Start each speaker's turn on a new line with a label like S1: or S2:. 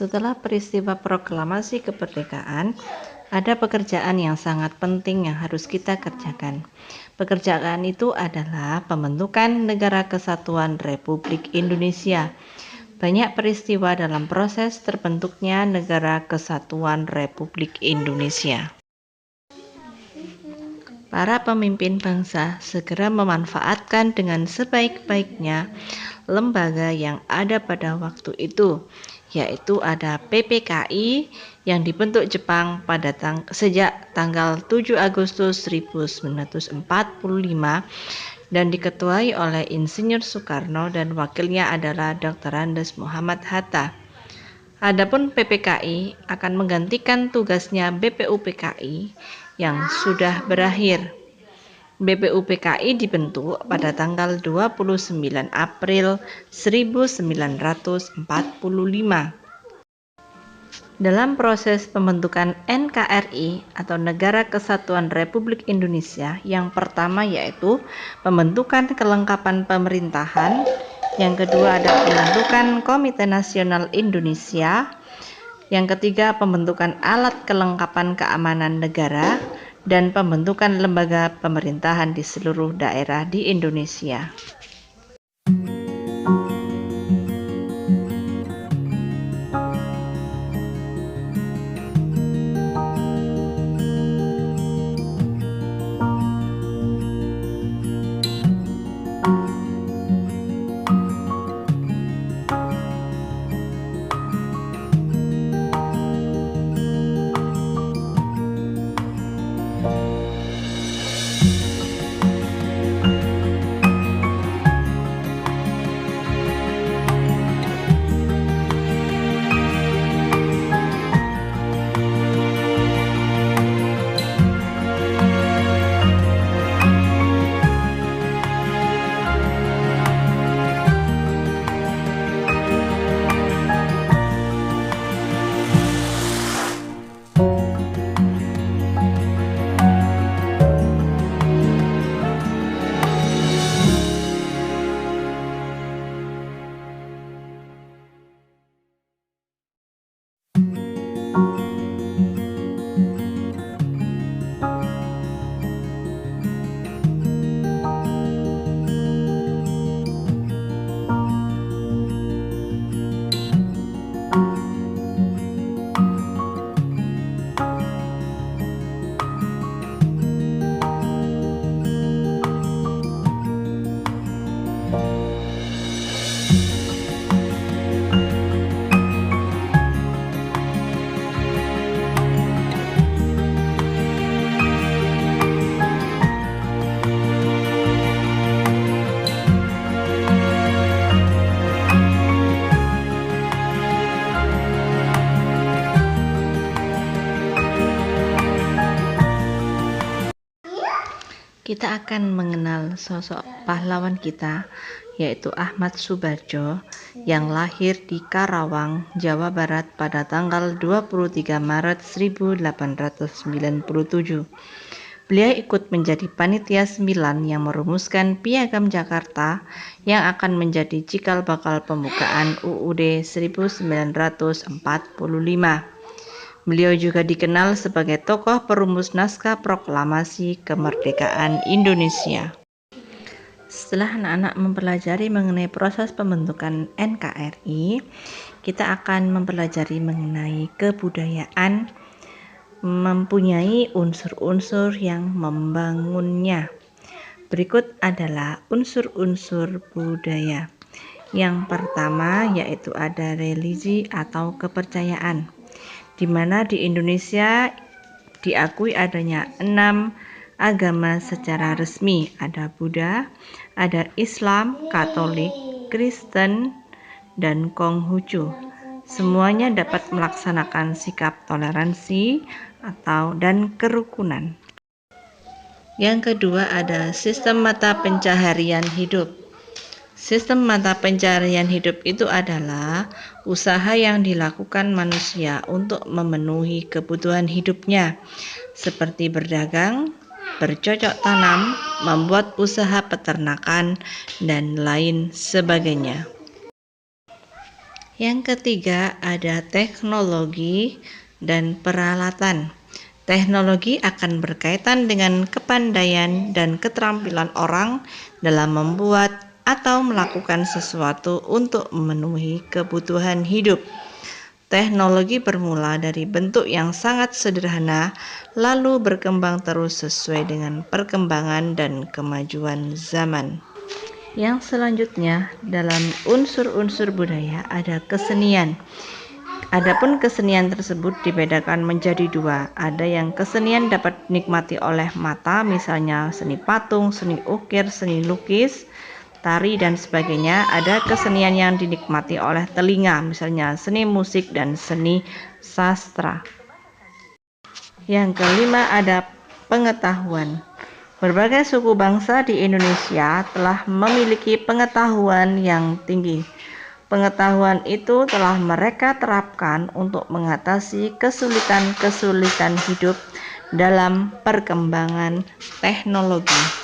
S1: Setelah peristiwa proklamasi kemerdekaan, ada pekerjaan yang sangat penting yang harus kita kerjakan. Pekerjaan itu adalah pembentukan Negara Kesatuan Republik Indonesia. Banyak peristiwa dalam proses terbentuknya Negara Kesatuan Republik Indonesia. Para pemimpin bangsa segera memanfaatkan dengan sebaik-baiknya lembaga yang ada pada waktu itu, yaitu ada PPKI yang dibentuk Jepang pada sejak tanggal 7 Agustus 1945 dan diketuai oleh Insinyur Soekarno dan wakilnya adalah Dr. Andes Muhammad Hatta. Adapun PPKI akan menggantikan tugasnya BPUPKI yang sudah berakhir. BPUPKI dibentuk pada tanggal 29 April 1945. Dalam proses pembentukan NKRI atau Negara Kesatuan Republik Indonesia, yang pertama yaitu pembentukan kelengkapan pemerintahan, yang kedua ada pembentukan Komite Nasional Indonesia, yang ketiga pembentukan alat kelengkapan keamanan negara, dan pembentukan lembaga pemerintahan di seluruh daerah di Indonesia. Kita akan mengenal sosok pahlawan kita, yaitu Ahmad Soebardjo, yang lahir di Karawang, Jawa Barat pada tanggal 23 Maret 1897. Beliau ikut menjadi panitia 9 yang merumuskan Piagam Jakarta yang akan menjadi cikal bakal pembukaan UUD 1945. Beliau juga dikenal sebagai tokoh perumus naskah proklamasi kemerdekaan Indonesia. Setelah anak-anak mempelajari mengenai proses pembentukan NKRI, kita akan mempelajari mengenai kebudayaan, mempunyai unsur-unsur yang membangunnya. Berikut adalah unsur-unsur budaya. Yang pertama yaitu ada religi atau kepercayaan, di mana di Indonesia diakui adanya 6 agama secara resmi. Ada Buddha, ada Islam, Katolik, Kristen, dan Konghucu. Semuanya dapat melaksanakan sikap toleransi dan kerukunan. Yang kedua ada sistem mata pencaharian hidup. Sistem mata pencaharian hidup itu adalah usaha yang dilakukan manusia untuk memenuhi kebutuhan hidupnya, seperti berdagang, bercocok tanam, membuat usaha peternakan, dan lain sebagainya. Yang ketiga ada teknologi dan peralatan. Teknologi akan berkaitan dengan kepandaian dan keterampilan orang dalam membuat atau melakukan sesuatu untuk memenuhi kebutuhan hidup. Teknologi bermula dari bentuk yang sangat sederhana, lalu berkembang terus sesuai dengan perkembangan dan kemajuan zaman. Yang selanjutnya, dalam unsur-unsur budaya ada kesenian. Adapun kesenian tersebut dibedakan menjadi dua. Ada yang kesenian dapat dinikmati oleh mata, misalnya seni patung, seni ukir, seni lukis, tari, dan sebagainya. Ada kesenian yang dinikmati oleh telinga, misalnya seni musik dan seni sastra. Yang kelima ada pengetahuan. Berbagai suku bangsa di Indonesia telah memiliki pengetahuan yang tinggi. Pengetahuan itu telah mereka terapkan untuk mengatasi kesulitan-kesulitan hidup dalam perkembangan teknologi.